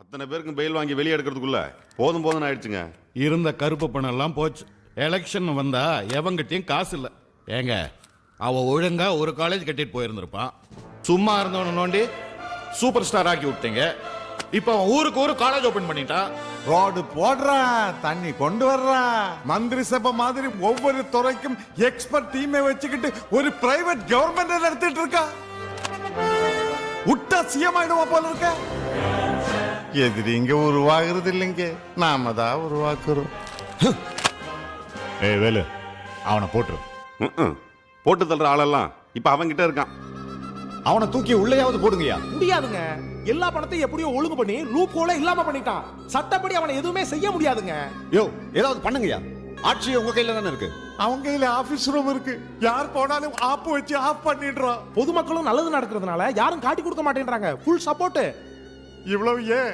அத்தனை பேருக்கு பெயில் வாங்கி வெளியே எடுக்கிறதுக்குள்ள போதும் போதும்னு ஆயிடுச்சுங்க. இருந்த கருப்பு பணம் எல்லாம் போச்சு. எலெக்ஷன் வந்தா எவங்கிட்டையும் காசு இல்லை. ஏங்க அவ ஒழுங்கா ஒரு காலேஜ் கட்டிட்டு போயிருந்திருப்பான். சும்மா இருந்தவன நோண்டி சூப்பர் ஸ்டார் ஆக்கி விட்டீங்க. இப்ப அவன் ஊருக்கு ஒரு காலேஜ் ஓபன் பண்ணிட்டான். ரோடு போடுறான், தண்ணி கொண்டு வர்றான், மந்திரி சபை மாதிரி ஒவ்வொரு துறைக்கும் எக்ஸ்பர்ட் டீமை வச்சுக்கிட்டு ஒரு பிரைவேட் கவர்மெண்ட் நடத்திட்டு இருக்கா. விட்டா சிஎம் ஆயிடுவா போல இருக்க. எதிரி இங்க உருவாகிறது இல்லைங்க, நாம தான் உருவாக்குறோம். ஏய் வேலு, அவனை போட்டுரு. போட்டு தள்ளுற ஆளெல்லாம் இப்ப அவன்கிட்ட இருக்கான். அவனை தூக்கி உள்ளேயாவது போடுங்கயா. முடியாதுங்க. எல்லா பணத்தையும் எப்படியோ ஒழுங்கு பண்ணி லூப் ஹோல இல்லாம பண்ணிட்டான். சட்டப்படி அவனை எதுவுமே செய்ய முடியாதுங்க. யோ ஏதாவது பண்ணுங்கயா. ஆட்சி உங்க கையில தானே இருக்கு. அவங்க கையில ஆபீஸ் ரூம் இருக்கு. யார் போனாலும் ஆப் வச்சு ஆஃப் பண்ணிடுறான். பொதுமக்களும் நல்லது நடக்கிறதுனால யாரும் காட்டி கொடுக்க மாட்டேன்றாங்க. Full support. இவ்வளவு ஏன்